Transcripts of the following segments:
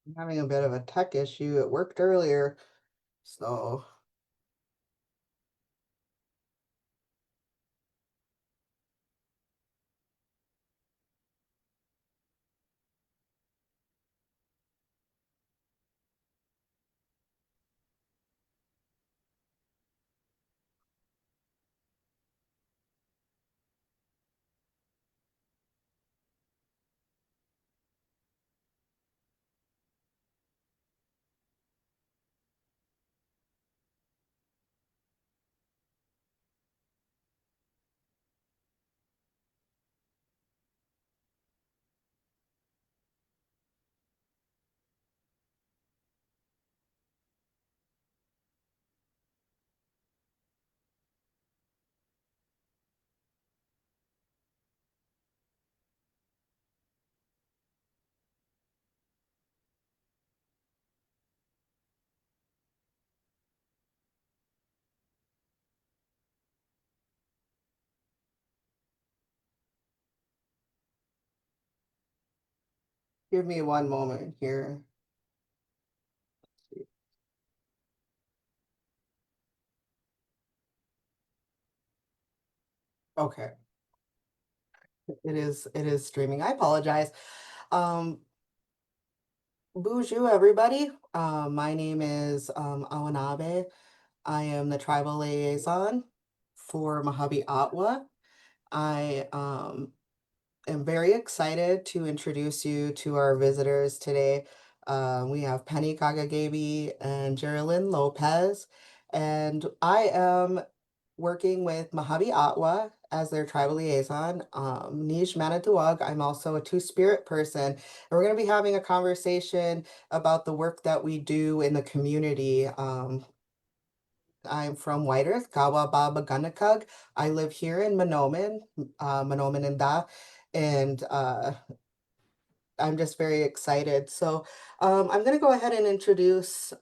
I'm having a bit of a tech issue. It worked earlier, so give me one moment here. Okay, it is streaming. I apologize. Um, Bonjour, everybody. My name is Awanabe. I am the tribal liaison for MAHUBE-OTWA. I am very excited to introduce you to our visitors today. We have Penny Kagagabi and Geraldine Lopez, and I am working with Mojave Atwa as their tribal liaison. Nish Manitowoc, I'm also a two-spirit person, and we're going to be having a conversation about the work that we do in the community. I'm from White Earth, Kawa Baba Gunakug. I live here in Mahnomen, Mahnomen and I'm just very excited. So I'm going to go ahead and introduce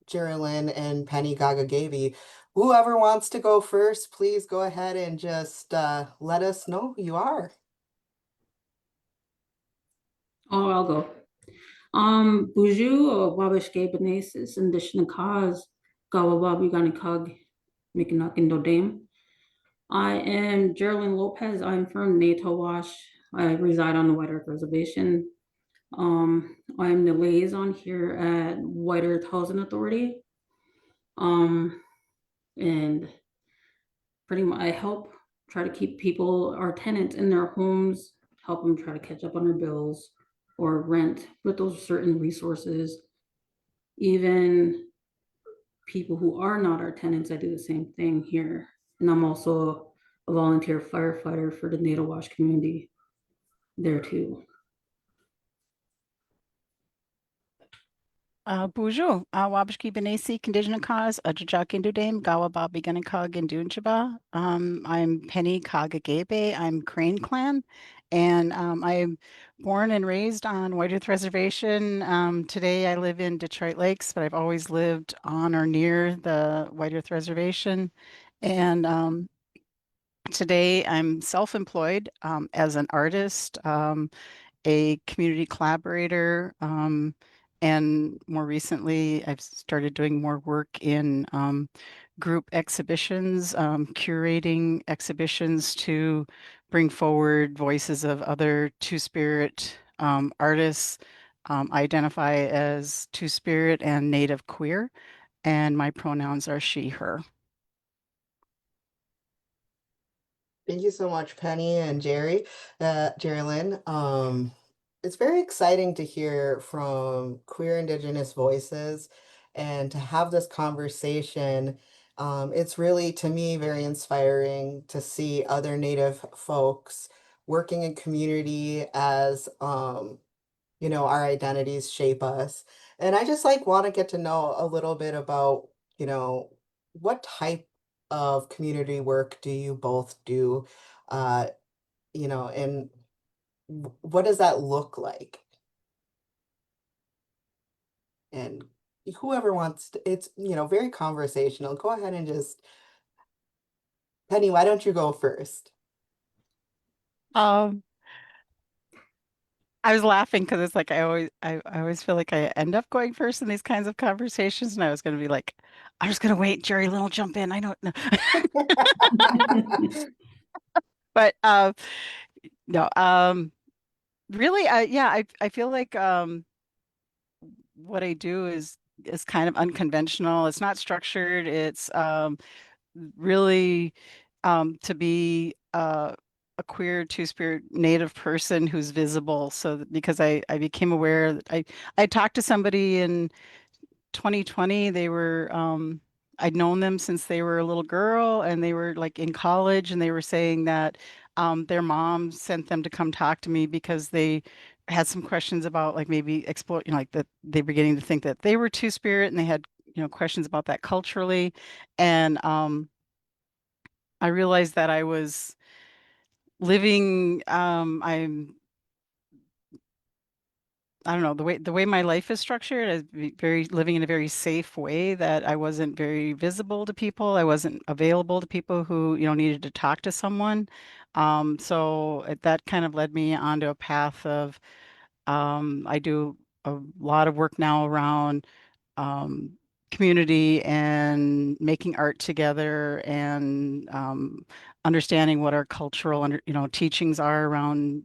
Geraldine and Penny Gagagavi. Whoever wants to go first, please go ahead and just let us know who you are. Oh, I'll go. Buju o Wabashke Benesis and Dishnakaz Gawababi Ganikag Mikinakindo Dame. I am Geraldine Lopez. I'm from Natowash. I reside on the White Earth Reservation. I'm the liaison here at White Earth Housing Authority. And pretty much I help try to keep people, our tenants in their homes, help them try to catch up on their bills or rent with those certain resources. Even people who are not our tenants, I do the same thing here. And I'm also a volunteer firefighter for the Natowash community there too. Bonjour, Wabashki Benesi, Condition Cause, Ajajak Indudame, Gawa Babi Ganakag and Dunchaba. I'm Penny Kagagebe, I'm Crane Clan, and I'm born and raised on White Earth Reservation. Today I live in Detroit Lakes, but I've always lived on or near the White Earth Reservation. And today I'm self-employed as an artist. A community collaborator, and more recently, I've started doing more work in group exhibitions, curating exhibitions to bring forward voices of other Two-Spirit artists. I identify as Two-Spirit and Native queer, and my pronouns are she, her. Thank you so much, Penny and Geraldine. It's very exciting to hear from queer Indigenous voices and to have this conversation. It's really, to me, very inspiring to see other Native folks working in community as, our identities shape us. And I just like want to get to know a little bit about, you know, what type of community work do you both do? Uh, and what does that look like? And whoever wants to, it's, very conversational. Go ahead and just, Penny, why don't you go first? Um, I was laughing because it's like I always feel like I end up going first in these kinds of conversations, and I was going to be like, I'm just going to wait. Jerry Lynn will jump in. I don't know, but no, really, yeah, I feel like what I do is kind of unconventional. It's not structured. It's really to be a queer two-spirit native person who's visible. So because I became aware that I talked to somebody in 2020. They were I'd known them since they were a little girl and they were like in college, and they were saying that their mom sent them to come talk to me because they had some questions about like maybe explore, like that they were beginning to think that they were two-spirit, and they had, questions about that culturally. And I realized that I was living, I don't know, the way my life is structured is very living in a very safe way, that I wasn't very visible to people. I wasn't available to people who, needed to talk to someone. That kind of led me onto a path of I do a lot of work now around um, community and making art together, and understanding what our cultural teachings are around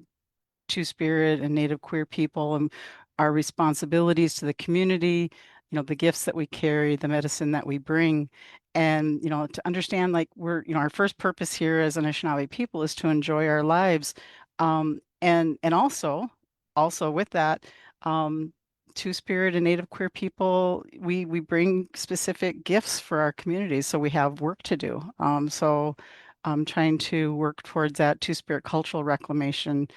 Two-Spirit and Native queer people, and our responsibilities to the community, the gifts that we carry, the medicine that we bring. And, to understand like our first purpose here as an Anishinaabe people is to enjoy our lives. And also with that, um, Two-Spirit and Native queer people, we bring specific gifts for our communities. So we have work to do. So I'm trying to work towards that Two-Spirit cultural reclamation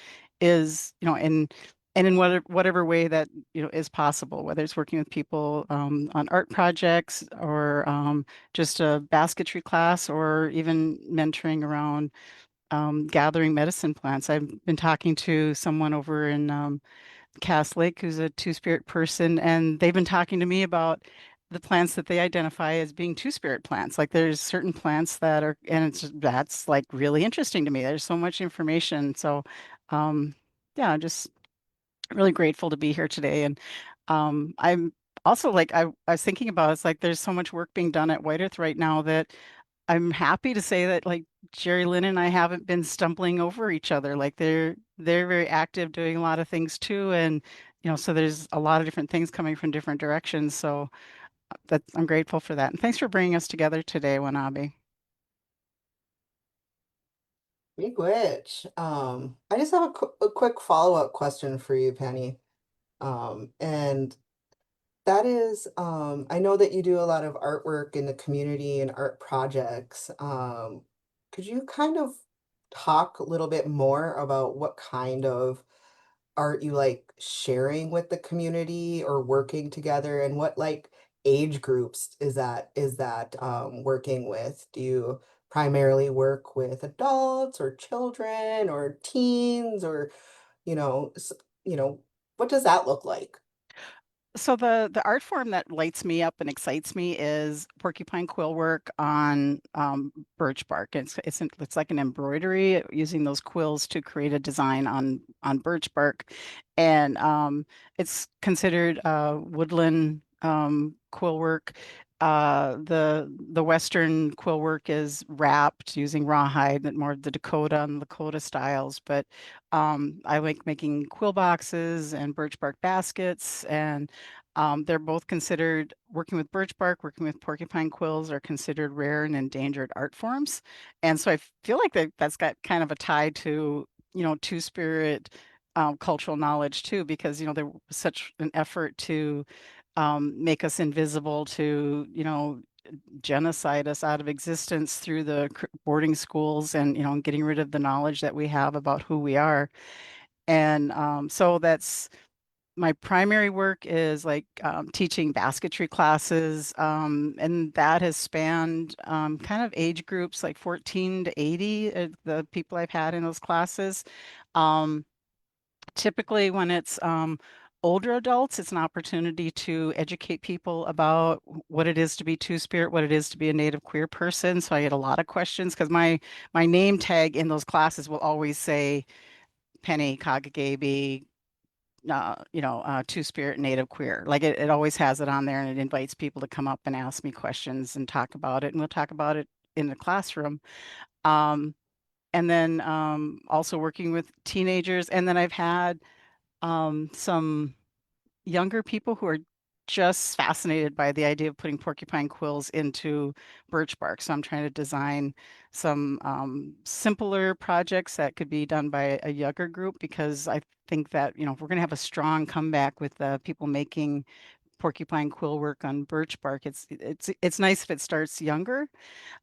is, and in whatever way that, is possible, whether it's working with people on art projects, or just a basketry class, or even mentoring around gathering medicine plants. I've been talking to someone over in Cass Lake who's a two-spirit person, and they've been talking to me about the plants that they identify as being two-spirit plants. Like there's certain plants that are, and that's like really interesting to me. There's so much information. So, um, yeah, just really grateful to be here today. And I'm also like I was thinking about, it's like there's so much work being done at White Earth right now that I'm happy to say that like Jerry Lynn and I haven't been stumbling over each other. Like they're very active doing a lot of things too. And so there's a lot of different things coming from different directions. So that I'm grateful for that. And thanks for bringing us together today, Wanabe. Big witch. I just have a quick follow-up question for you, Penny. And that is, I know that you do a lot of artwork in the community and art projects. Could you kind of talk a little bit more about what kind of art you like sharing with the community or working together, and what like age groups is that working with? Do you primarily work with adults or children or teens, or you know, s- you know, what does that look like? So the art form that lights me up and excites me is porcupine quill work on birch bark. It's like an embroidery using those quills to create a design on birch bark, and it's considered woodland quill work. The Western quill work is wrapped using rawhide, and more of the Dakota and Lakota styles. But I like making quill boxes and birch bark baskets, and they're both considered, working with birch bark, working with porcupine quills are considered rare and endangered art forms. And so I feel like that's got kind of a tie to, two-spirit cultural knowledge too, because, there was such an effort to make us invisible, to, genocide us out of existence through the boarding schools, and, getting rid of the knowledge that we have about who we are. And so that's my primary work is like teaching basketry classes, and that has spanned kind of age groups like 14 to 80, the people I've had in those classes. Um, Typically, when it's older adults, it's an opportunity to educate people about what it is to be two-spirit, what it is to be a Native queer person. So I get a lot of questions because my name tag in those classes will always say Penny Kagagabe, Two-Spirit Native Queer. Like it always has it on there, and it invites people to come up and ask me questions and talk about it, and we'll talk about it in the classroom. And then also working with teenagers, and then I've had some younger people who are just fascinated by the idea of putting porcupine quills into birch bark. So I'm trying to design some simpler projects that could be done by a younger group, because I think that, if we're going to have a strong comeback with people making porcupine quill work on birch bark, it's nice if it starts younger.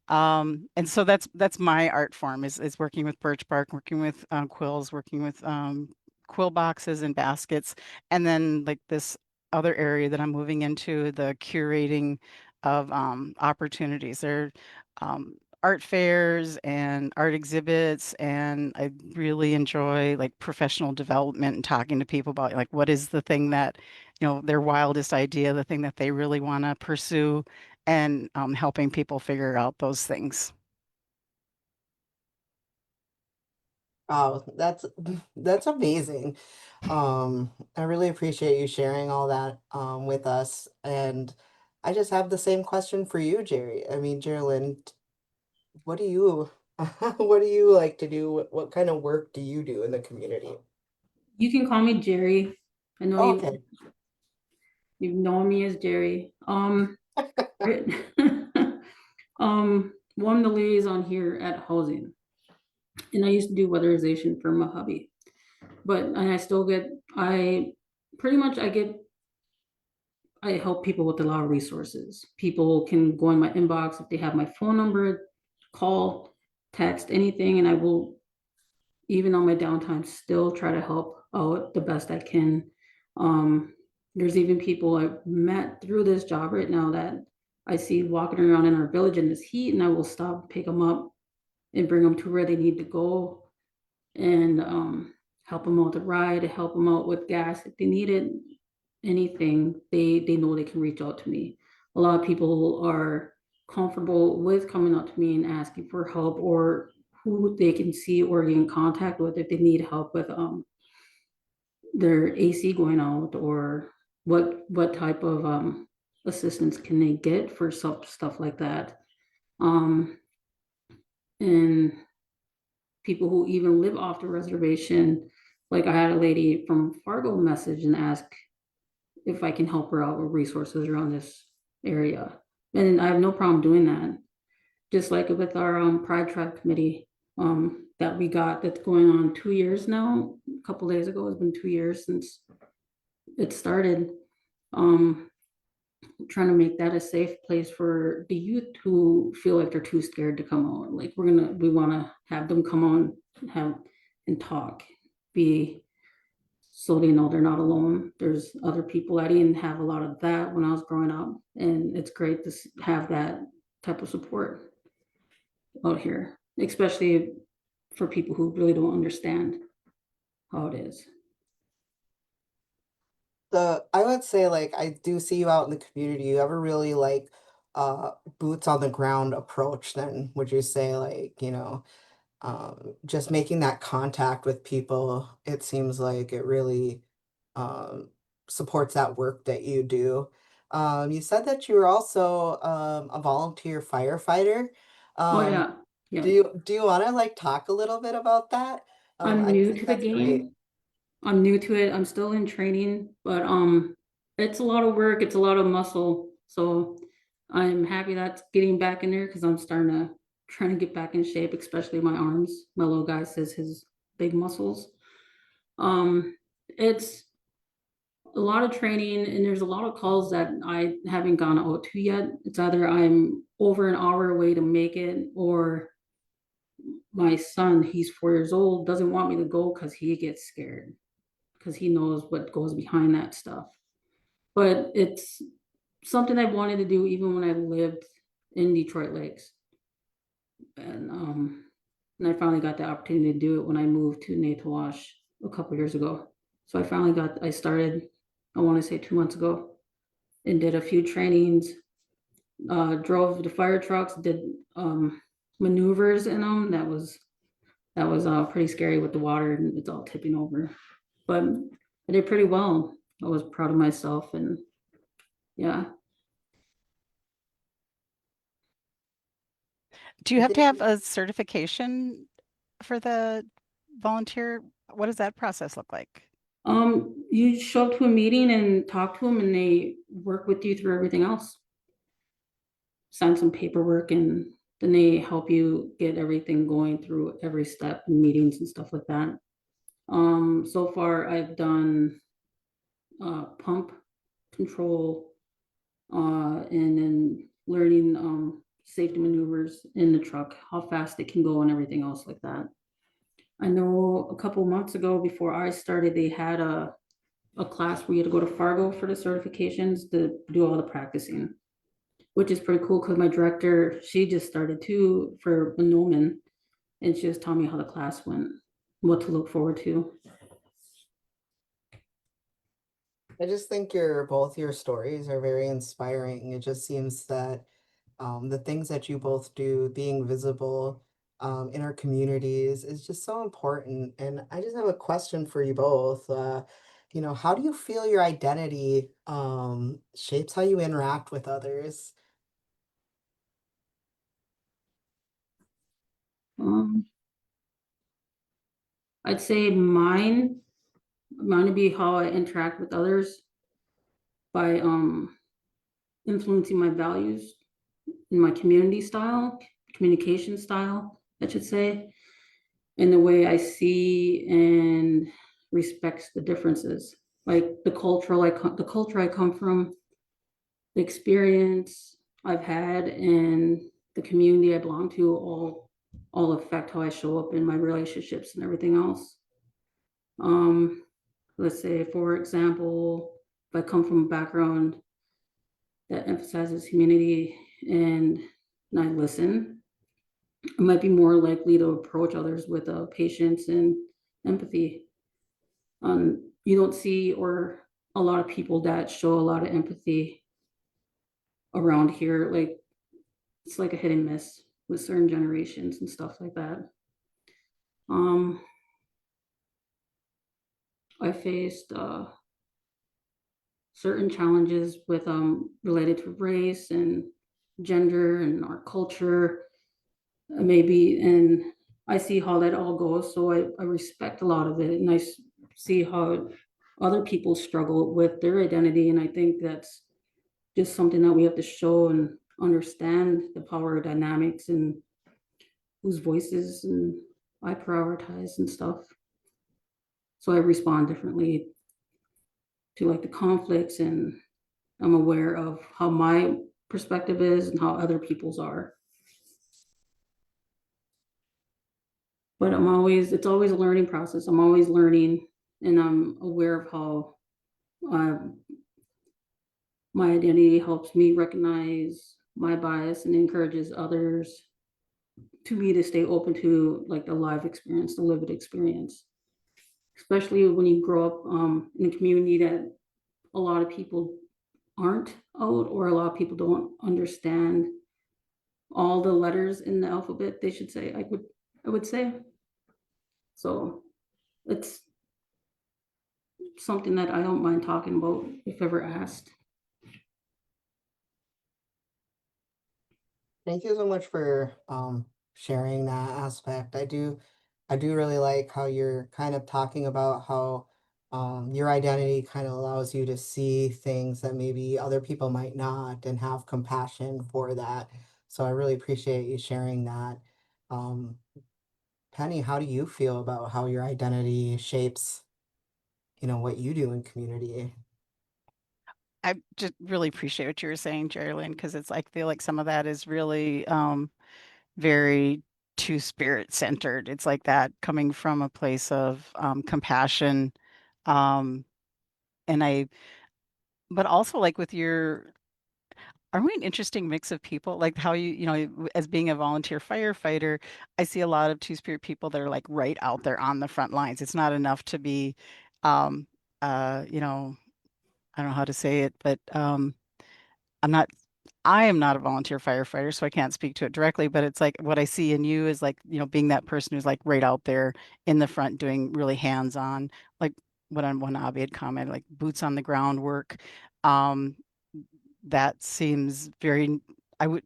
And so that's my art form, is working with birch bark, working with quills, working with quill boxes and baskets, and then like this other area that I'm moving into, the curating of opportunities. There are art fairs and art exhibits, and I really enjoy like professional development and talking to people about like what is the thing that, their wildest idea, the thing that they really want to pursue, and helping people figure out those things. Oh, that's amazing. I really appreciate you sharing all that with us. And I just have the same question for you, Jerry. I mean, Geraldine, what do you what do you like to do? What kind of work do you do in the community? You can call me Jerry. I know Oh, you've okay. you've known me as Jerry. Right. Well, I'm the liaison here at housing, and I used to do weatherization for my hubby. But and I still get I pretty much I help people with a lot of resources. People can go in my inbox if they have my phone number, call, text, anything, and I will, even on my downtime, still try to help out the best I can. There's even people I've met through this job right now that I see walking around in our village in this heat, and I will stop, pick them up, and bring them to where they need to go, and help them out with a ride, help them out with gas if they need it, anything. They know they can reach out to me. A lot of people are comfortable with coming up to me and asking for help, or who they can see or get in contact with if they need help with their AC going out, or what type of assistance can they get for stuff like that. Um, and people who even live off the reservation. Like I had a lady from Fargo message and ask if I can help her out with resources around this area. And I have no problem doing that. Just like with our Pride Tribe committee that we got, that's going on 2 years now. A couple days ago, it's been 2 years since it started. Um, Trying to make that a safe place for the youth who feel like they're too scared to come out. Like we want to have them come on, have and talk, be, so they know they're not alone. There's other people. I didn't have a lot of that when I was growing up, and it's great to have that type of support out here, especially for people who really don't understand how it is. I would say like I do see you out in the community. You have a really like boots on the ground approach then, would you say like, just making that contact with people, it seems like it really um, supports that work that you do. You said that you were also a volunteer firefighter. Oh Um, yeah, yeah. do you want to like talk a little bit about that? I'm I new think to the that's great. game. I'm new to it. I'm still in training, but it's a lot of work. It's a lot of muscle. So I'm happy that's getting back in there because I'm starting to trying to get back in shape, especially my arms. My little guy says his big muscles. It's a lot of training, and there's a lot of calls that I haven't gone out to yet. It's either I'm over an hour away to make it, or my son, he's 4 years old, doesn't want me to go because he gets scared because he knows what goes behind that stuff. But it's something I wanted to do even when I lived in Detroit Lakes. And I finally got the opportunity to do it when I moved to Nathawash a couple years ago. So I started, I want to say 2 months ago, and did a few trainings, drove the fire trucks, did maneuvers in them. That was pretty scary with the water and it's all tipping over. But I did pretty well. I was proud of myself, and yeah. Do you I have to think have a certification for the volunteer? What does that process look like? You show up to a meeting and talk to them, and they work with you through everything else. Sign some paperwork, and then they help you get everything going through every step in meetings and stuff like that. So far I've done pump control, and then learning safety maneuvers in the truck, how fast it can go and everything else like that. I know a couple months ago before I started, they had a class where you had to go to Fargo for the certifications to do all the practicing, which is pretty cool because my director, she just started too for Monoman, and she just taught me how the class went, what to look forward to. I just think your stories are very inspiring. It just seems that the things that you both do, being visible in our communities, is just so important. And I just have a question for you both. How do you feel your identity shapes how you interact with others? Um, I'd say mine would be how I interact with others by influencing my values in my communication style, I should say, in the way I see and respects the differences, like the culture I come from, the experience I've had, and the community I belong to all affect how I show up in my relationships and everything else. Um, let's say, for example, if I come from a background that emphasizes humanity and I listen, I might be more likely to approach others with patience and empathy. You don't see or a lot of people that show a lot of empathy around here. Like it's like a hit and miss with certain generations and stuff like that. Um, I faced certain challenges with related to race and gender and our culture, maybe, and I see how that all goes. So I respect a lot of it, and see how other people struggle with their identity, and I think that's just something that we have to show and understand the power dynamics and whose voices and I prioritize and stuff. So I respond differently to like the conflicts, and I'm aware of how my perspective is and how other people's are. But it's always a learning process. I'm always learning, and I'm aware of how uh, my identity helps me recognize my bias and encourages others to me to stay open to like the live experience, the lived experience, especially when you grow up in a community that a lot of people aren't out, or a lot of people don't understand all the letters in the alphabet, they should say, I would say. So it's something that I don't mind talking about if ever asked. Thank you so much for sharing that aspect. I do really like how you're kind of talking about how your identity kind of allows you to see things that maybe other people might not and have compassion for that. So I really appreciate you sharing that. Um, Penny, how do you feel about how your identity shapes, what you do in community? I just really appreciate what you were saying, Jerry Lynn, because it's like, I feel like some of that is really very two spirit centered. It's like that coming from a place of compassion. Um, and but also like with are we an interesting mix of people? Like how as being a volunteer firefighter, I see a lot of two-spirit people that are like right out there on the front lines. It's not enough to be, um, you know, I don't know how to say it, but I'm not, I am not a volunteer firefighter, so I can't speak to it directly, but it's like what I see in you is like, being that person who's like right out there in the front doing really hands-on. Like when Abby had commented, like boots on the ground work. Um, that seems very, I would,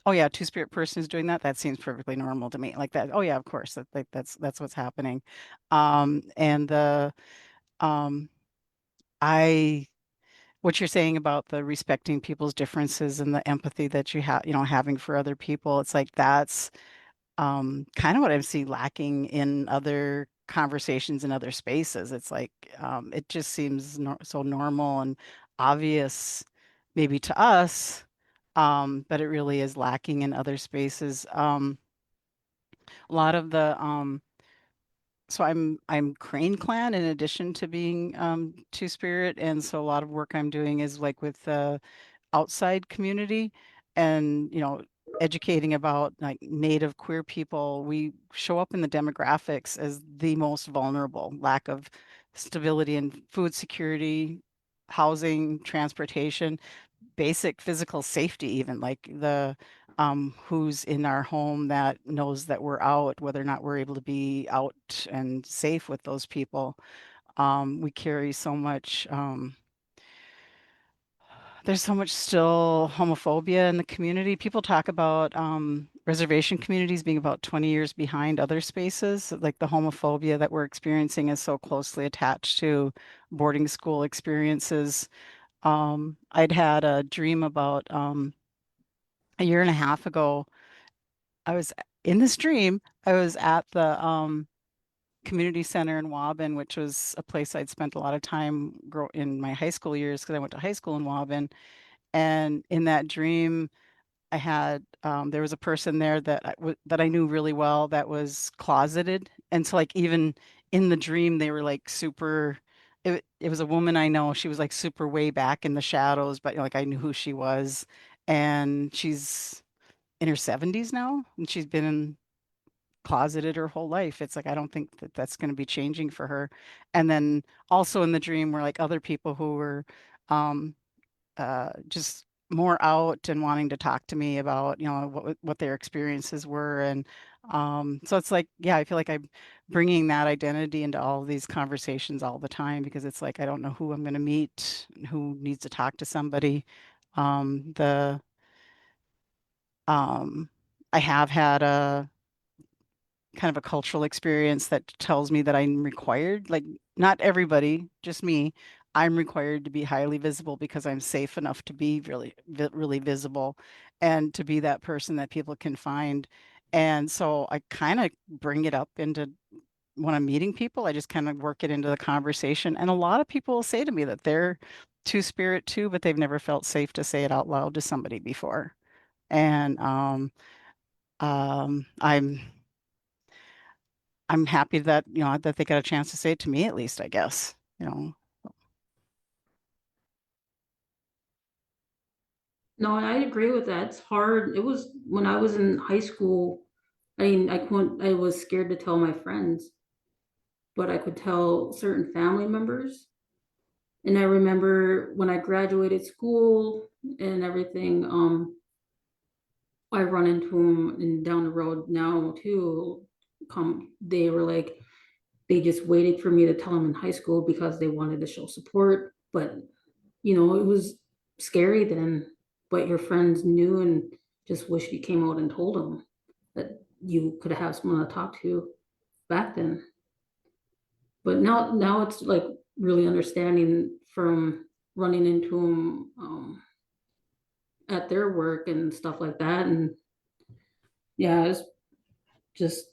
oh yeah, two-spirit person is doing that. That seems perfectly normal to me. Like that. Oh yeah, of course. That's what's happening. And the um, I what you're saying about the respecting people's differences and the empathy that you have, having for other people. It's like that's kind of what I see lacking in other conversations in other spaces. It's like it just seems so normal and obvious, maybe to us, but it really is lacking in other spaces. A lot of the so I'm Crane Clan in addition to being Two Spirit, and so a lot of work I'm doing is like with the outside community, and educating about like Native queer people. We show up in the demographics as the most vulnerable, lack of stability and food security, housing, transportation, basic physical safety, even like the who's in our home that knows that we're out, whether or not we're able to be out and safe with those people. We carry so much, there's so much still homophobia in the community. People talk about reservation communities being about 20 years behind other spaces. Like the homophobia that we're experiencing is so closely attached to boarding school experiences. I'd had a dream about a year and a half ago. I was in this dream, I was at the community center in Waubun, which was a place I'd spent a lot of time in my high school years because I went to high school in Waubun. And in that dream, I had there was a person there that I knew really well that was closeted, and so like even in the dream, they were like super. It was a woman I know. She was like super way back in the shadows, but like I knew who she was, and she's in her 70s now, and she's been closeted her whole life. It's like I don't think that that's going to be changing for her. And then also in the dream were like other people who were um, just more out and wanting to talk to me about what their experiences were. And so it's like, yeah, I feel like I'm bringing that identity into all of these conversations all the time because it's like I don't know who I'm going to meet, who needs to talk to somebody. The um, I have had a kind of a cultural experience that tells me that I'm required, like not everybody, just me, I'm required to be highly visible because I'm safe enough to be really visible and to be that person that people can find. And so I kind of bring it up into when I'm meeting people, I just kind of work it into the conversation. And a lot of people will say to me that they're two spirit too, but they've never felt safe to say it out loud to somebody before. And I'm happy that, that they got a chance to say it to me at least, I guess, you know. No, I agree with that. It's hard. It was when I was in high school. I mean, I couldn't, I was scared to tell my friends, but I could tell certain family members. And I remember when I graduated school and everything, I run into them and down the road now too. They were like, they just waited for me to tell them in high school because they wanted to show support. But, it was scary then, but your friends knew and just wished you came out and told them that you could have someone to talk to back then. But now it's like really understanding from running into them at their work and stuff like that. And yeah, it's just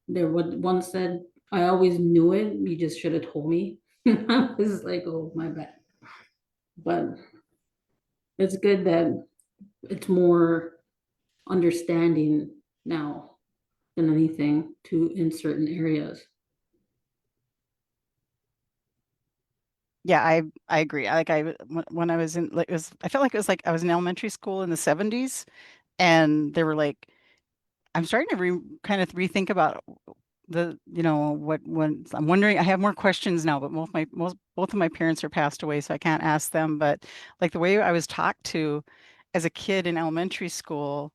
there. What one said, I always knew it. You just should have told me. I was like, oh my bad. But it's good that it's more understanding now than anything to in certain areas. Yeah, I agree. When I was in like I felt like it was like I was in elementary school in the 70s and they were like I'm starting to kind of rethink about what when I'm wondering I have more questions now, but both of my parents are passed away, so I can't ask them. But like the way I was talked to as a kid in elementary school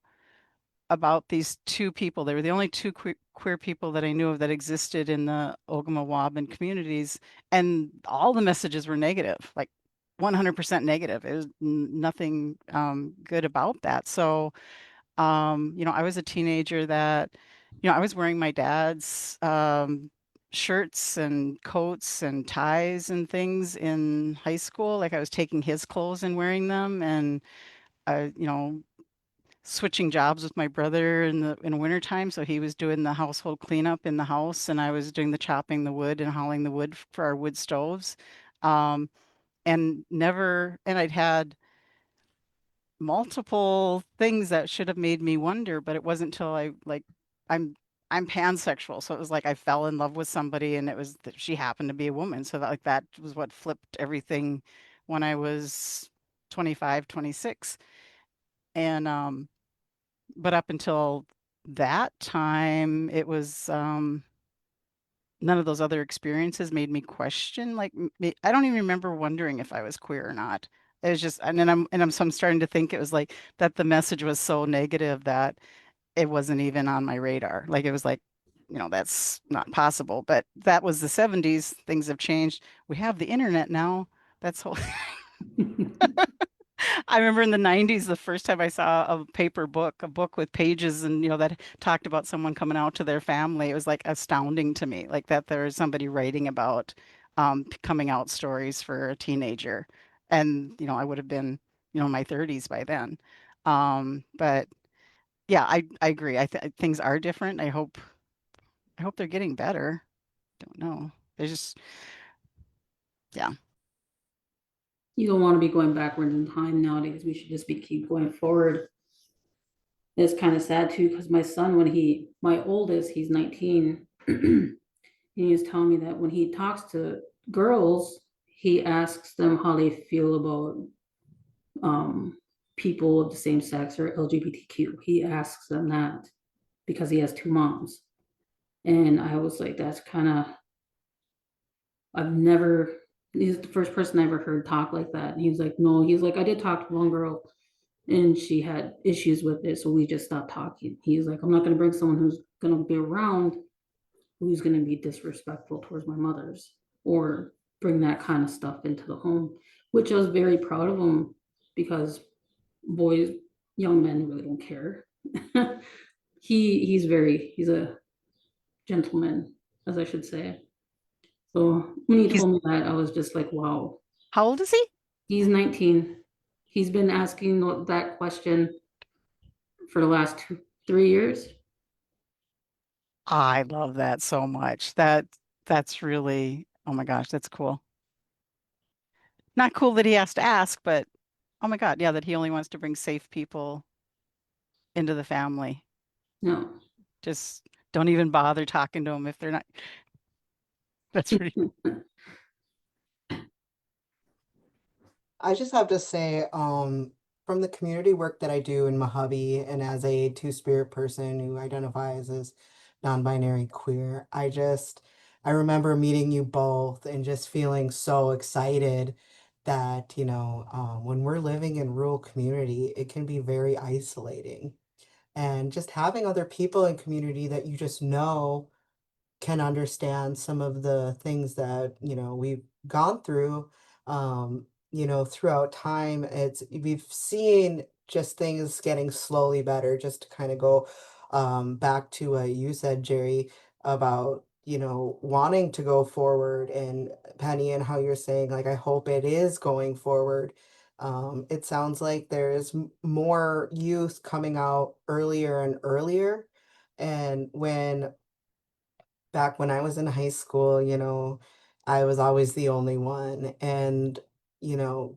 about these two people. They were the only two queer people that I knew of that existed in the Ogama communities, and all the messages were negative, like 100% negative. It was nothing good about that. So, I was a teenager that, I was wearing my dad's shirts and coats and ties and things in high school. Like I was taking his clothes and wearing them, and switching jobs with my brother in wintertime. So he was doing the household cleanup in the house, and I was doing the chopping the wood and hauling the wood for our wood stoves. Um, and I'd had multiple things that should have made me wonder, but it wasn't until I'm I'm pansexual, so it was like I fell in love with somebody, and it was that she happened to be a woman. So that was what flipped everything when I was 25, 26. And but up until that time, it was none of those other experiences made me question. Like I don't even remember wondering if I was queer or not. It was just, and then so I'm starting to think it was like that the message was so negative that it wasn't even on my radar. Like it was like, that's not possible. But that was the 70s. Things have changed. We have the internet now. That's whole. I remember in the 90s, the first time I saw a paper book, a book with pages and, that talked about someone coming out to their family. It was like astounding to me, like that there was somebody writing about coming out stories for a teenager. And, I would have been, in my 30s by then. But yeah, I agree. Things are different. I hope they're getting better. Don't know. They just, yeah. You don't want to be going backwards in time nowadays. We should just be keep going forward. It's kind of sad too, because my son, my oldest, he's 19, and he was telling me that when he talks to girls, he asks them how they feel about um, people of the same sex or LGBTQ. He asks them that because he has two moms. And I was like, that's kind of, I've never, he's the first person I ever heard talk like that. And he was like, no, he's like, I did talk to one girl and she had issues with it. So we just stopped talking. He's like, I'm not going to bring someone who's going to be around who's going to be disrespectful towards my mother's or bring that kind of stuff into the home, which I was very proud of him because boys, young men really don't care. He's a gentleman, as I should say. So when he He's, told me that, I was just like, wow. how old is he? He's 19. He's been asking that question for the last 3 years. I love that so much. That's really, oh my gosh, that's cool. Not cool that he has to ask, but oh my God, yeah, that he only wants to bring safe people into the family. No. Just don't even bother talking to them if they're not. That's pretty. I just have to say, from the community work that I do in Mojave and as a two-spirit person who identifies as non-binary queer, I remember meeting you both and just feeling so excited that, when we're living in rural community, it can be very isolating. And just having other people in community that you just know can understand some of the things that, we've gone through, throughout time. We've seen just things getting slowly better, just to kind of go back to what you said, Jerry, about, wanting to go forward, and Penny, and how you're saying, like, I hope it is going forward. It sounds like there's more youth coming out earlier and earlier. And back when I was in high school, I was always the only one. And,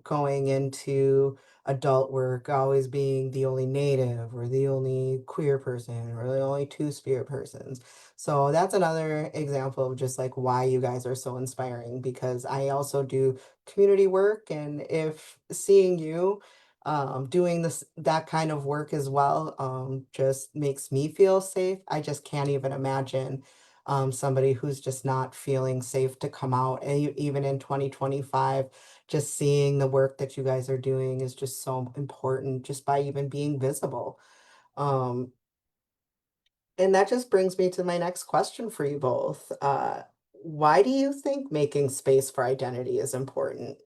going into adult work, always being the only native or the only queer person or the only two-spirit persons. So that's another example of just like why you guys are so inspiring, because I also do community work. And if seeing you doing that kind of work as well, just makes me feel safe. I just can't even imagine somebody who's just not feeling safe to come out. And even in 2025, just seeing the work that you guys are doing is just so important, just by even being visible. Um, And that just brings me to my next question for you both. Why do you think making space for identity is important?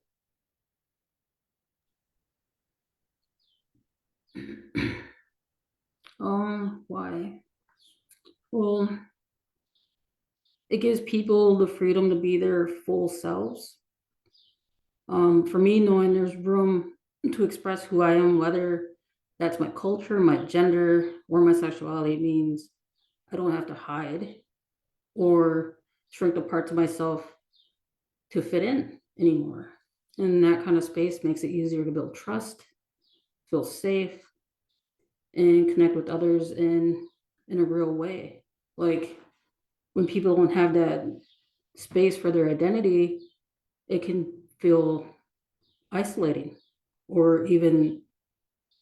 Why? Well, it gives people the freedom to be their full selves. For me, knowing there's room to express who I am, whether that's my culture, my gender, or my sexuality, means I don't have to hide or shrink the parts of myself to fit in anymore. And that kind of space makes it easier to build trust, feel safe, and connect with others in a real way. Like when people don't have that space for their identity, it can feel isolating or even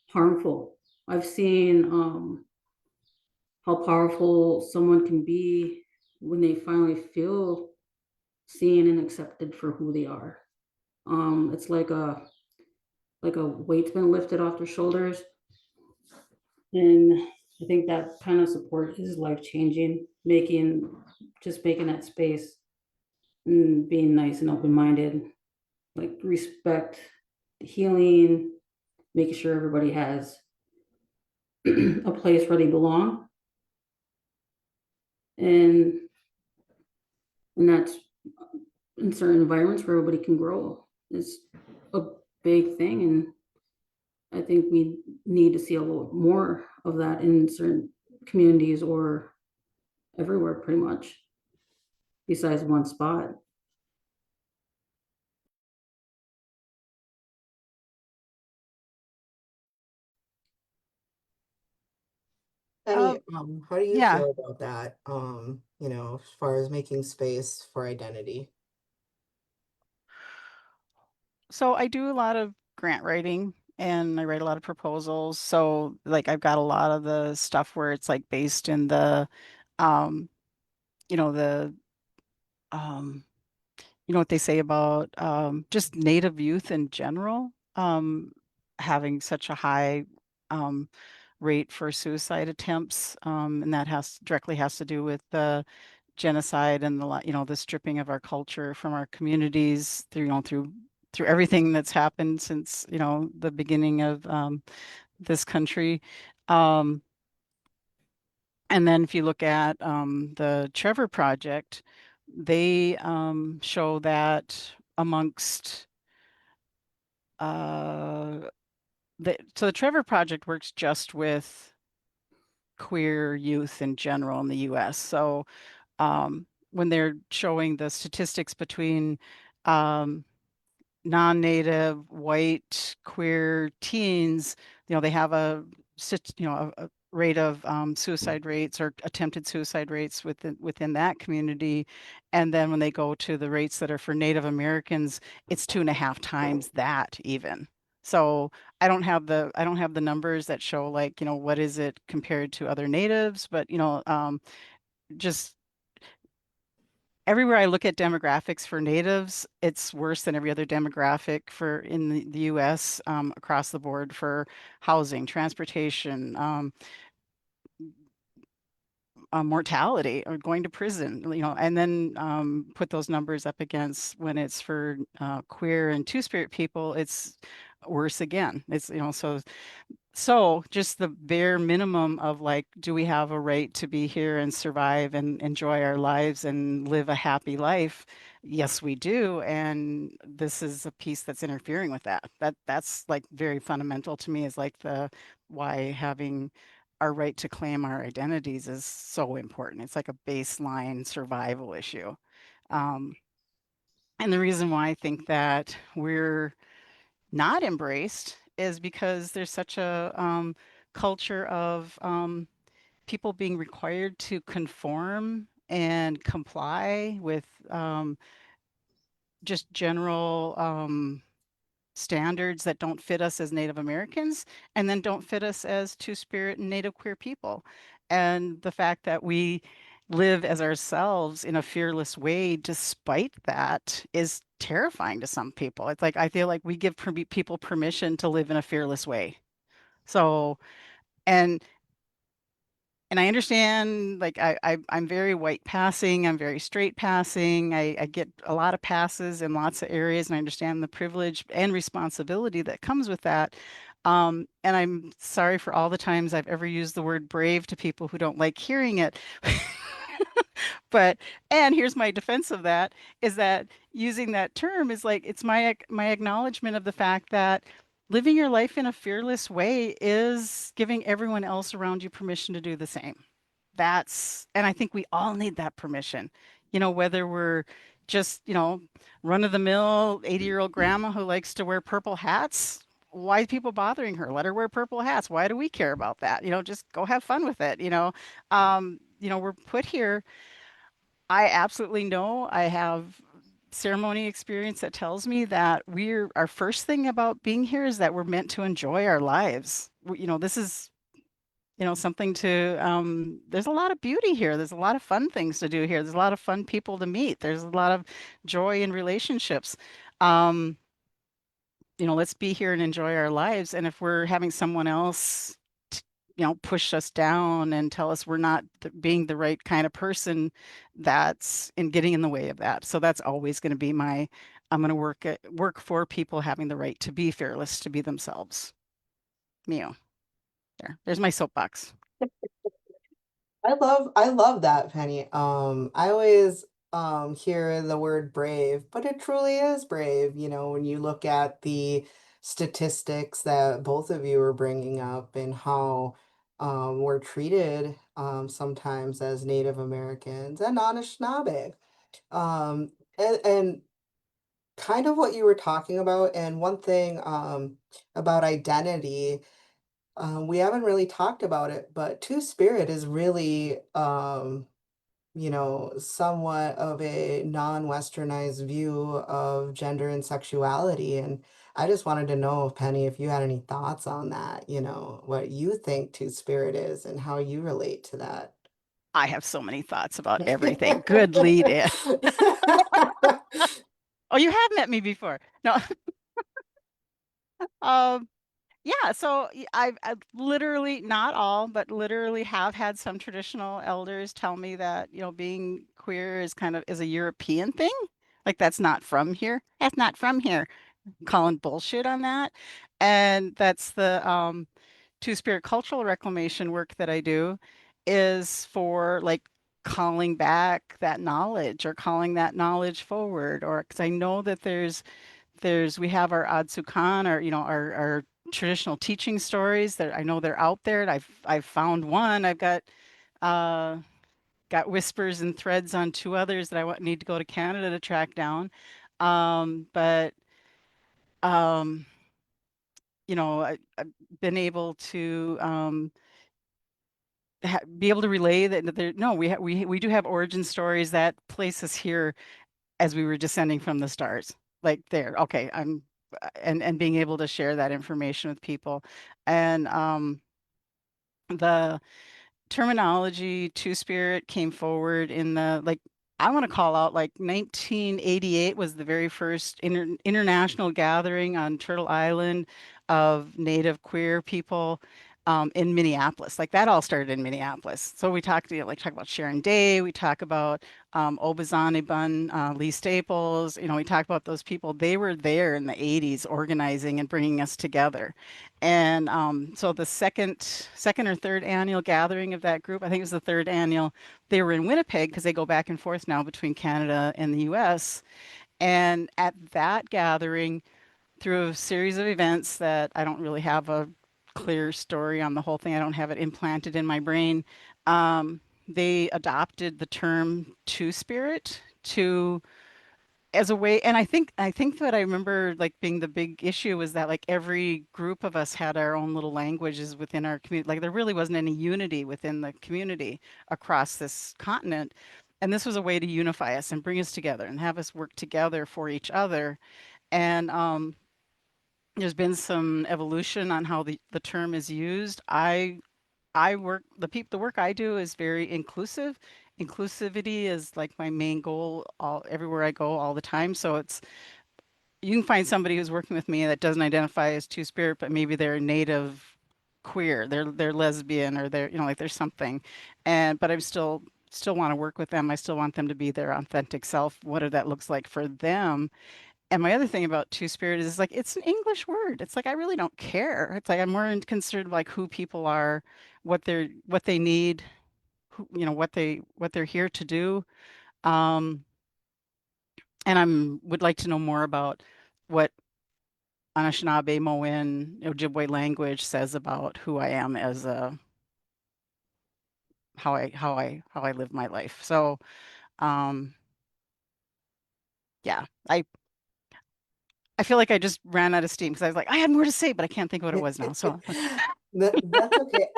harmful. I've seen how powerful someone can be when they finally feel seen and accepted for who they are. It's like a weight's been lifted off their shoulders, and I think that kind of support is life changing. Making that space and being nice and open minded, like respect, healing, making sure everybody has a place where they belong, and that's in certain environments where everybody can grow is a big thing. And I think we need to see a little more of that in certain communities or everywhere, pretty much, besides one spot. Penny, Um, how do you yeah. feel about that? As far as making space for identity. So I do a lot of grant writing and I write a lot of proposals. So like I've got a lot of the stuff where it's like based in the um, you know, the um you know what they say about just Native youth in general, having such a high um rate for suicide attempts. And that has directly has to do with the genocide and the stripping of our culture from our communities through everything that's happened since, the beginning of this country. Um, and then if you look at the Trevor Project, they show that amongst uh, so the Trevor Project works just with queer youth in general in the US. So when they're showing the statistics between um, non-native white queer teens, they have a rate of suicide rates or attempted suicide rates within that community, and then when they go to the rates that are for Native Americans, it's 2.5 times that even. So I don't have the numbers that show, like, what is it compared to other natives, but just everywhere I look at demographics for natives, it's worse than every other demographic for in the US, across the board for housing, transportation, mortality, or going to prison, and then put those numbers up against when it's for queer and two-spirit people, it's worse again. So just the bare minimum of, like, do we have a right to be here and survive and enjoy our lives and live a happy life? Yes, we do. And this is a piece that's interfering with that. That's like very fundamental to me, is like the why having our right to claim our identities is so important. It's like a baseline survival issue. Um, and the reason why I think that we're not embraced is because there's such a culture of people being required to conform and comply with just general standards that don't fit us as Native Americans, and then don't fit us as Two-Spirit and Native queer people. And the fact that we live as ourselves in a fearless way despite that is terrifying to some people. It's like I feel like we give people permission to live in a fearless way. So, and and I understand, like I'm very white passing, I'm very straight passing. I get a lot of passes in lots of areas, and I understand the privilege and responsibility that comes with that. And I'm sorry for all the times I've ever used the word brave to people who don't like hearing it. But, and here's my defense of that, is that using that term is like, it's my acknowledgement of the fact that living your life in a fearless way is giving everyone else around you permission to do the same. And I think we all need that permission, whether we're just, run of the mill 80-year-old grandma who likes to wear purple hats. Why are people bothering her? Let her wear purple hats. Why do we care about that? Just go have fun with it, we're put here. I absolutely know I have ceremony experience that tells me that our first thing about being here is that we're meant to enjoy our lives. This is, something there's a lot of beauty here. There's a lot of fun things to do here. There's a lot of fun people to meet. There's a lot of joy in relationships. Um, let's be here and enjoy our lives. And if we're having someone else, push us down and tell us we're not being the right kind of person, that's in getting in the way of that. So that's always going to be I'm going to work for people having the right to be fearless, to be themselves. Meow. There's my soapbox. I love that, Penny. I always hear the word brave, but it truly is brave, when you look at the statistics that both of you are bringing up and how we're treated sometimes as Native Americans and Anishinaabe. And kind of what you were talking about, and one thing about identity, we haven't really talked about it, but Two-Spirit is really, somewhat of a non-westernized view of gender and sexuality. And I just wanted to know, Penny, if you had any thoughts on that, what you think Two-Spirit is and how you relate to that. I have so many thoughts about everything. Good lead in. Oh, you have met me before. No. Um, yeah, so I've literally, not all, but literally have had some traditional elders tell me that, being queer is a European thing. Like that's not from here. That's not from here. Calling bullshit on that. And that's the Two-Spirit cultural reclamation work that I do is for like calling back that knowledge or calling that knowledge forward, or because I know that we have our Adsukan, our our traditional teaching stories that I know they're out there, and I've found one. I've uh got whispers and threads on two others that need to go to Canada to track down. But um I've been able to be able to relay that there no we do have origin stories that place us here as we were descending from the stars, like there. Okay, and being able to share that information with people. And the terminology Two-Spirit came forward in the, like, I want to call out, like, 1988 was the very first international gathering on Turtle Island of Native queer people in Minneapolis. Like that all started in Minneapolis. So we talked, talk about Sharon Day, we talk about Obazanibun, Lee Staples. We talk about those people. They were there in the 80s organizing and bringing us together. And so the second or third annual gathering of that group, I think it was the third annual, they were in Winnipeg because they go back and forth now between Canada and the US. And at that gathering, through a series of events that I don't really have a clear story on the whole thing, I don't have it implanted in my brain, they adopted the term Two-Spirit to as a way. And I think that I remember like being the big issue was that like every group of us had our own little languages within our community. Like there really wasn't any unity within the community across this continent. And this was a way to unify us and bring us together and have us work together for each other. And there's been some evolution on how the term is used. I work the work I do is very inclusive. Inclusivity is like my main goal all everywhere I go all the time. So you can find somebody who's working with me that doesn't identify as Two-Spirit, but maybe they're native queer, they're lesbian, or they're, like there's something. But I'm still want to work with them. I still want them to be their authentic self, whatever that looks like for them. And my other thing about two-spirit is like it's an English word. It's like I really don't care. It's like I'm more concerned like who people are, what they need, who, what they're here to do. Um, and I'm would like to know more about what Anishinaabe, Moin, Ojibwe language says about who I am as a how I live my life. So, um, yeah, I feel like I just ran out of steam because I was like I had more to say, but I can't think of what it was now. So, That's okay.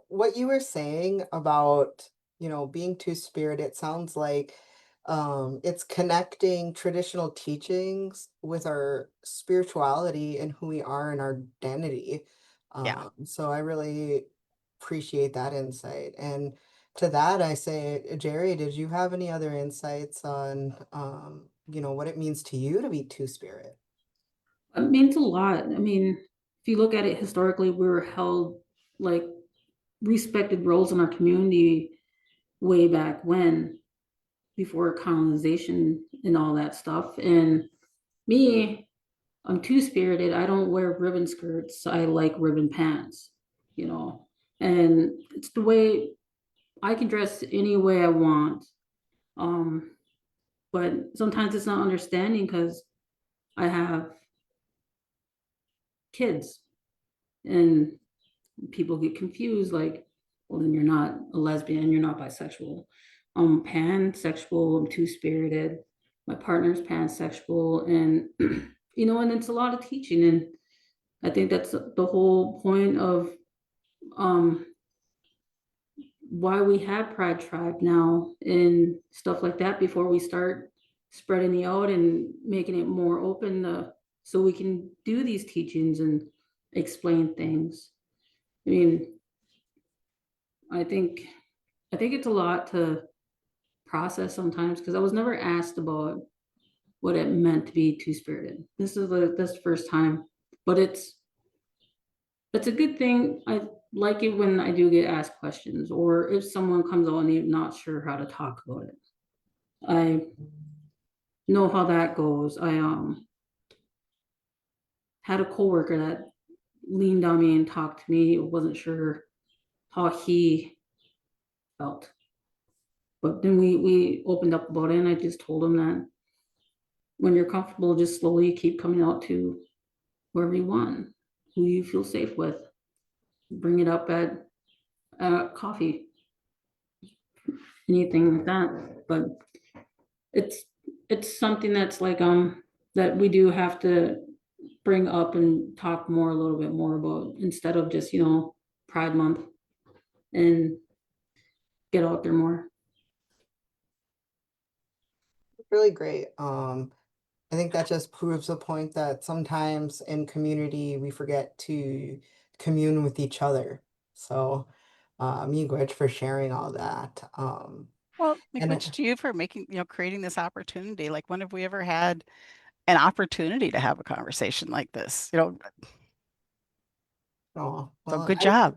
What you were saying about, being two-spirit, it sounds like it's connecting traditional teachings with our spirituality and who we are and our identity. yeah. So I really appreciate that insight. And to that, I say, Jerry, did you have any other insights on what it means to you to be two-spirit? It means a lot. I mean, if you look at it historically, we were held like respected roles in our community way back when, before colonization and all that stuff. And me, I'm two-spirited. I don't wear ribbon skirts. I like ribbon pants, you know. And it's the way I can dress any way I want. Um, but sometimes it's not understanding because I have kids and people get confused like, well, then you're not a lesbian, you're not bisexual. I'm pansexual, I'm two-spirited, my partner's pansexual, and and it's a lot of teaching. And I think that's the whole point of um why we have Pride Tribe now and stuff like that before we start spreading it out and making it more open so we can do these teachings and explain things. I mean, I think I think it's a lot to process sometimes because I was never asked about what it meant to be two-spirited. This first time, but it's a good thing. I like it when I do get asked questions, or if someone comes on and they're not sure how to talk about it. I know how that goes. I had a coworker that leaned on me and talked to me. Wasn't sure how he felt, but then we opened up about it, and I just told him that when you're comfortable, just slowly keep coming out to wherever you want, who you feel safe with. Bring it up at coffee, anything like that. But it's it's something that's like that we do have to bring up and talk more a little bit more about instead of just Pride Month, and get out there more. Really great. I think that just proves the point that sometimes in community we forget to commune with each other. So, miigwech for sharing all that. Well, And which to you for making, creating this opportunity. Like, when have we ever had an opportunity to have a conversation like this? oh, So well, good job.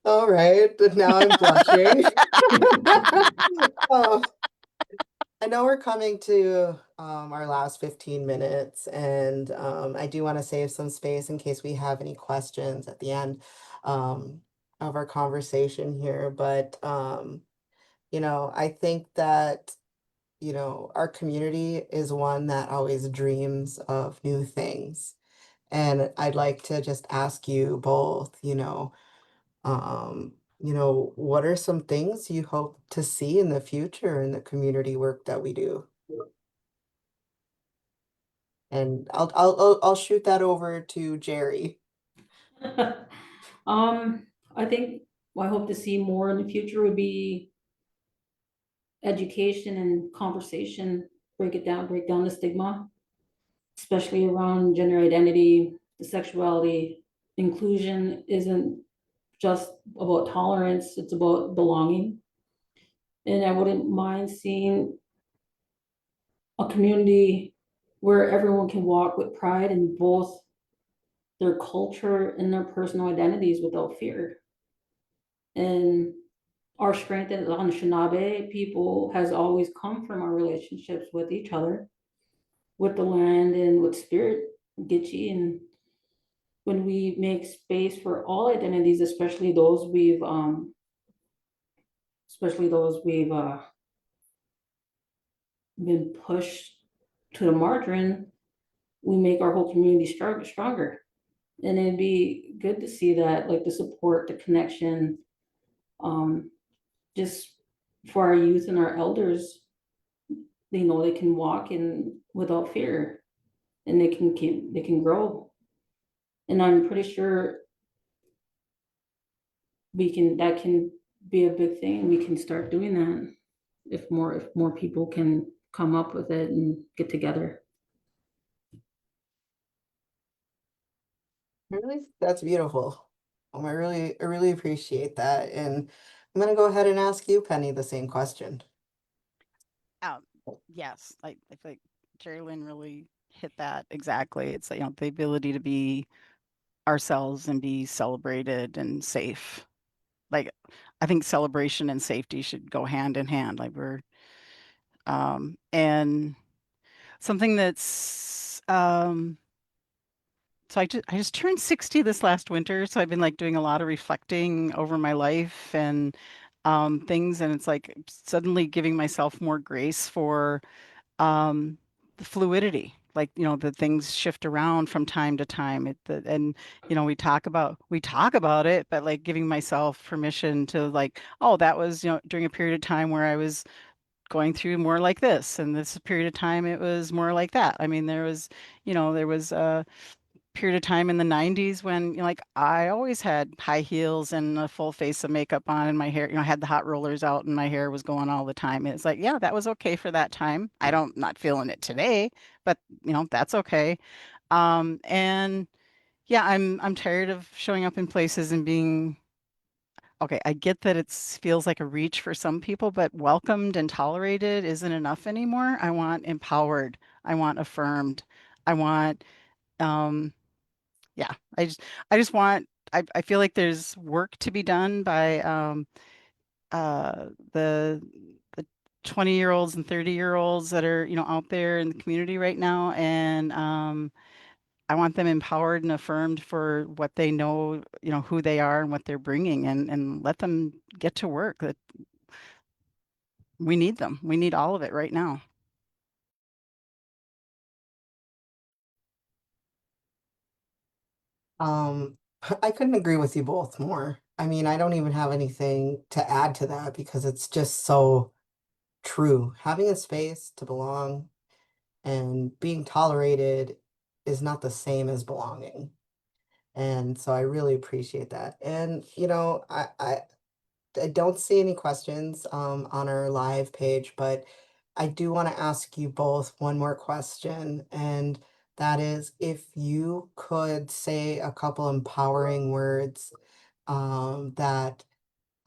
all right, now I'm blushing. Oh, I know we're coming to our last 15 minutes, and I do want to save some space in case we have any questions at the end um, of our conversation here. But I think that, our community is one that always dreams of new things. And I'd like to just ask you both, what are some things you hope to see in the future in the community work that we do? And I'll shoot that over to Jerry. I think what I hope to see more in the future would be education and conversation. Break down the stigma, especially around gender identity, the sexuality. Inclusion isn't just about tolerance, it's about belonging. And I wouldn't mind seeing a community where everyone can walk with pride in both their culture and their personal identities without fear. And our strength as Anishinaabe people has always come from our relationships with each other, with the land, and with spirit, Gitchi. And when we make space for all identities, especially those we've been pushed to the margin, we make our whole community stronger. And it'd be good to see that, like the support, the connection, um, just for our youth and our elders, they know they can walk in without fear, and they can grow. And I'm pretty sure we can that can be a big thing. We can start doing that if more people can come up with it and get together. Really, that's beautiful. I really appreciate that. And I'm gonna go ahead and ask you, Penny, the same question. Um, yes, I feel like Jerry Lynn really hit that exactly. It's like, the ability to be ourselves and be celebrated and safe. Like, I think celebration and safety should go hand in hand. Like and something that's, so I just turned 60 this last winter, so I've been like doing a lot of reflecting over my life and things, and it's like suddenly giving myself more grace for the fluidity. Like, the things shift around from time to time. And we talk about it, but like giving myself permission to like, oh, that was, during a period of time where I was going through more like this, and this period of time it was more like that. I mean, there was a period of time in the 90s when, like, I always had high heels and a full face of makeup on, and my hair, I had the hot rollers out and my hair was going all the time. It's like, yeah, that was okay for that time. I don't not feeling it today, but that's okay. And yeah, I'm tired of showing up in places and being okay. I get that it feels like a reach for some people, but welcomed and tolerated isn't enough anymore. I want empowered. I want affirmed. I want um yeah, I just want I feel like there's work to be done by the 20-year-olds and 30-year-olds that are, out there in the community right now, and I want them empowered and affirmed for what they know, who they are and what they're bringing, and let them get to work. That we need them. We need all of it right now. Um, I couldn't agree with you both more. I mean, I don't even have anything to add to that because it's just so true. Having a space to belong and being tolerated is not the same as belonging. And so I really appreciate that. And I don't see any questions on our live page, but I do want to ask you both one more question, and that is if you could say a couple empowering words that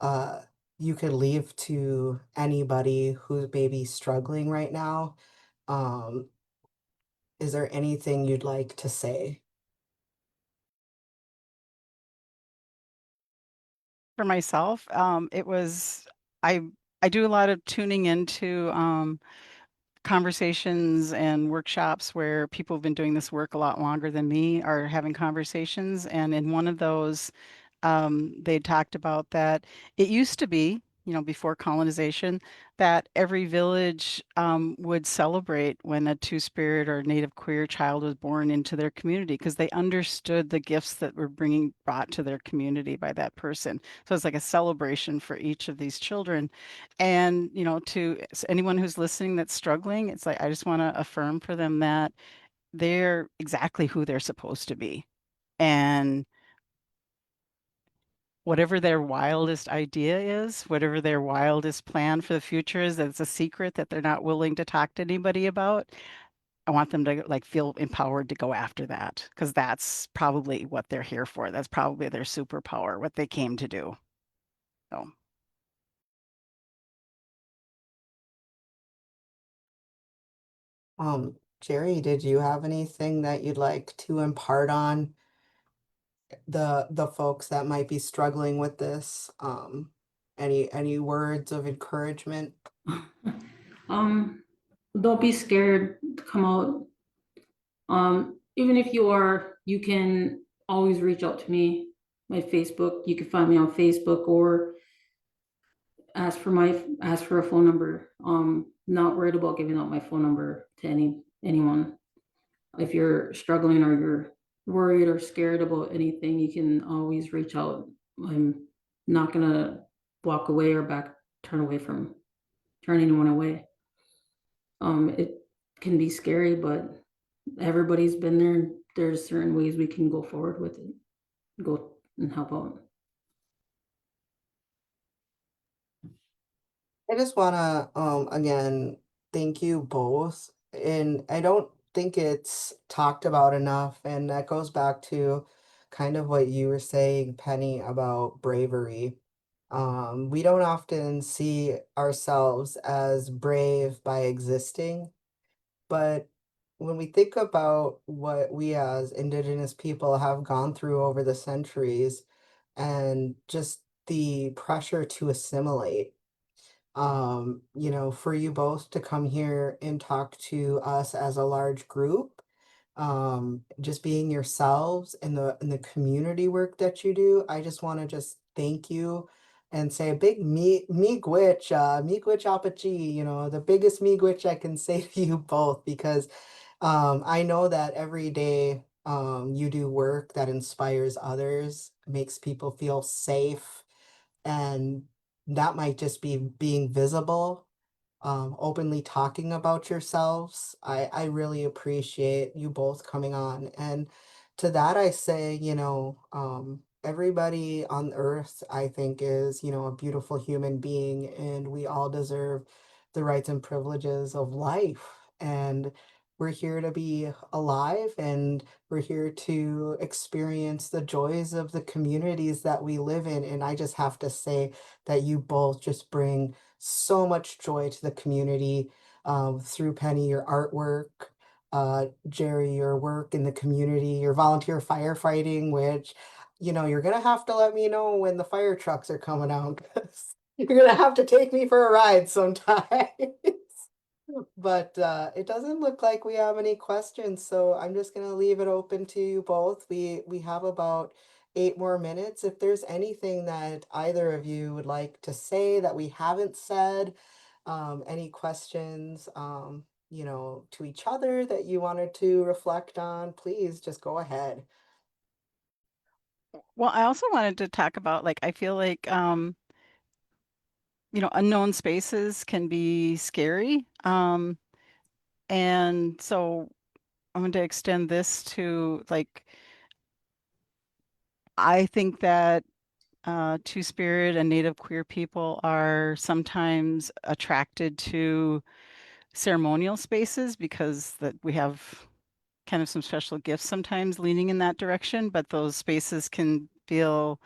uh, you could leave to anybody who may be struggling right now, um, is there anything you'd like to say? For myself, it was I I do a lot of tuning into conversations and workshops where people have been doing this work a lot longer than me are having conversations. And in one of those, they talked about that it used to be, before colonization, that every village would celebrate when a two-spirit or native queer child was born into their community because they understood the gifts that were brought to their community by that person. So it's like a celebration for each of these children. And, to anyone who's listening that's struggling, it's like I just want to affirm for them that they're exactly who they're supposed to be. And whatever their wildest idea is, whatever their wildest plan for the future is, that's a secret that they're not willing to talk to anybody about. I want them to like feel empowered to go after that because that's probably what they're here for. That's probably their superpower, what they came to do. So Jerry, did you have anything that you'd like to impart on the folks that might be struggling with this? Any words of encouragement? Um, don't be scared to come out. Even if you are, you can always reach out to me. My Facebook, you can find me on Facebook or ask for a phone number. Not worried about giving out my phone number to anyone. If you're struggling or you're worried or scared about anything, you can always reach out. I'm not gonna walk away or turn anyone away. It can be scary, but everybody's been there. There's certain ways we can go forward with it, go and help out. I just wanna again thank you both. And I don't think it's talked about enough, and that goes back to kind of what you were saying, Penny, about bravery. We don't often see ourselves as brave by existing, but when we think about what we as Indigenous people have gone through over the centuries and just the pressure to assimilate, for you both to come here and talk to us as a large group, just being yourselves and the community work that you do, I just want to just thank you and say a big miigwech apache, the biggest miigwech I can say to you both, because I know that every day you do work that inspires others, makes people feel safe, and that might just be being visible, openly talking about yourselves. I really appreciate you both coming on. And to that, I say, everybody on earth, I think, is, a beautiful human being, and we all deserve the rights and privileges of life. And we're here to be alive, and we're here to experience the joys of the communities that we live in. And I just have to say that you both just bring so much joy to the community, through Penny, your artwork, Jerry, your work in the community, your volunteer firefighting, which, you're gonna have to let me know when the fire trucks are coming out, 'cause you're gonna have to take me for a ride sometime. But it doesn't look like we have any questions, so I'm just gonna leave it open to you both. We have about 8 more minutes. If there's anything that either of you would like to say that we haven't said, any questions, to each other that you wanted to reflect on, please just go ahead. Well, I also wanted to talk about, like, I feel like, unknown spaces can be scary. And so I'm going to extend this to, like, I think that Two-Spirit and Native queer people are sometimes attracted to ceremonial spaces because that we have kind of some special gifts sometimes leaning in that direction, but those spaces can feel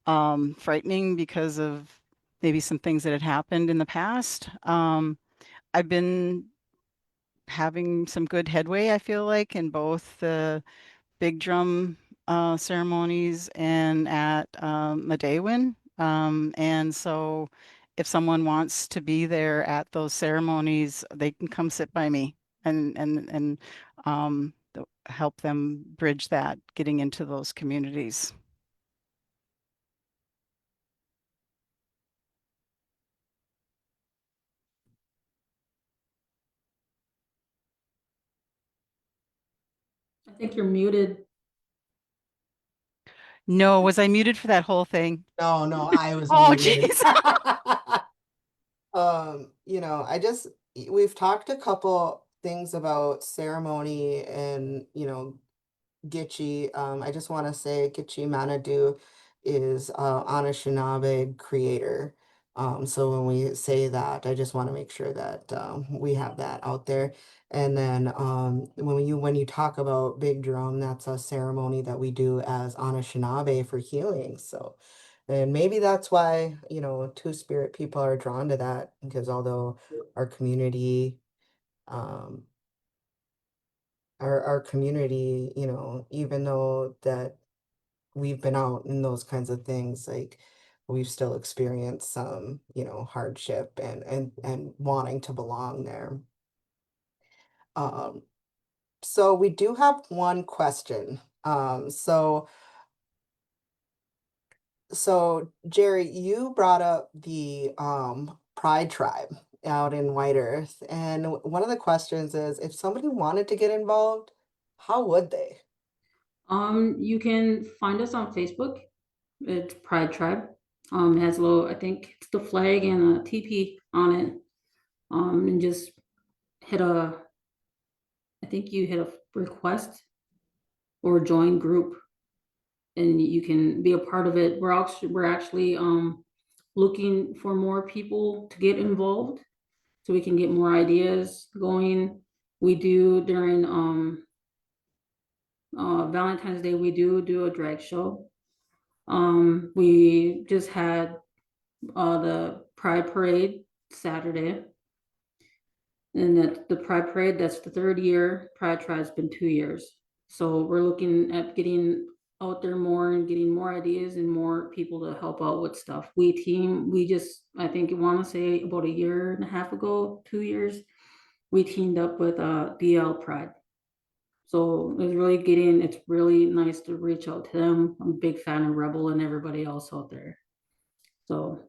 frightening because of maybe some things that had happened in the past. I've been having some good headway, I feel like, in both the big drum ceremonies and at Madewin. And so if someone wants to be there at those ceremonies, they can come sit by me and help them bridge that, getting into those communities. I think you're muted. No, was I muted for that whole thing? No, no, I was Oh, muted. geez. We've talked a couple things about ceremony and, Gitche. I just want to say Gitche Manadu is Anishinaabe creator. So when we say that, I just want to make sure that we have that out there. And then when you talk about Big Drum, that's a ceremony that we do as Anishinaabe for healing. So, and maybe that's why, Two-Spirit people are drawn to that, because although our community, um, our community, even though that we've been out in those kinds of things, like we've still experienced some, hardship and wanting to belong there. Um, so we do have one question. So Jerry, you brought up the Pride Tribe out in White Earth, and one of the questions is if somebody wanted to get involved, how would they? You can find us on Facebook. It's Pride Tribe. It has a little, I think it's the flag and a teepee on it. And just hit a, I think you hit a request or join group, and you can be a part of it. We're actually looking for more people to get involved so we can get more ideas going. We do during Valentine's Day, we do a drag show. We just had the Pride Parade Saturday. And that the Pride Parade, that's the third year. Pride Tribe's been 2 years. So we're looking at getting out there more and getting more ideas and more people to help out with stuff. We just, I think, want to say about a year and a half ago, 2 years, we teamed up with DL Pride. So it's really nice to reach out to them. I'm a big fan of Rebel and everybody else out there. So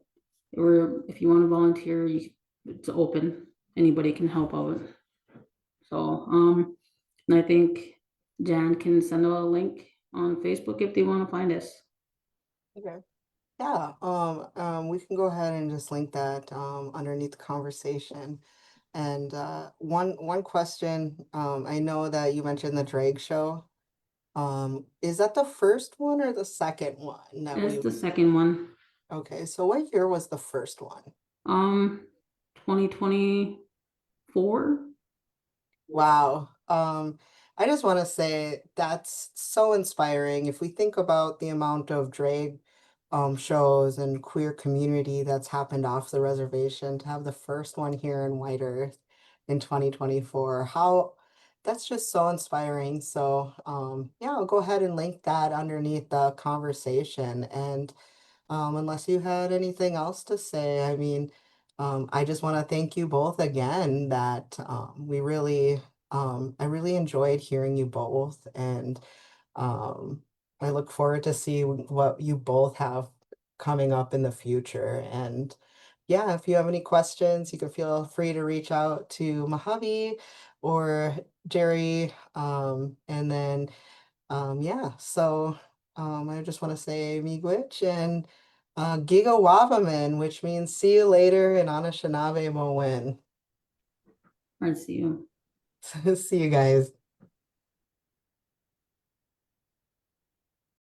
if you want to volunteer, it's open. Anybody can help out. So, and I think Jan can send a link on Facebook if they want to find us. Okay. Yeah, we can go ahead and just link that underneath the conversation. And one question, I know that you mentioned the drag show. Is that the first one or the second one that That's we? the second one. Okay, so what year was the first one? 2024. Wow. I just want to say that's so inspiring. If we think about the amount of drag shows and queer community that's happened off the reservation, to have the first one here in White Earth in 2024, how that's just so inspiring. So yeah, I'll go ahead and link that underneath the conversation. And unless you had anything else to say, I mean, I just want to thank you both again that I really enjoyed hearing you both, and um, I look forward to see what you both have coming up in the future. And yeah, if you have any questions, you can feel free to reach out to Mojave or Jerry. And then yeah, so I just want to say miigwech and Giga Wabaman, which means see you later in Anishinaabe Mowen. I see you. See you guys.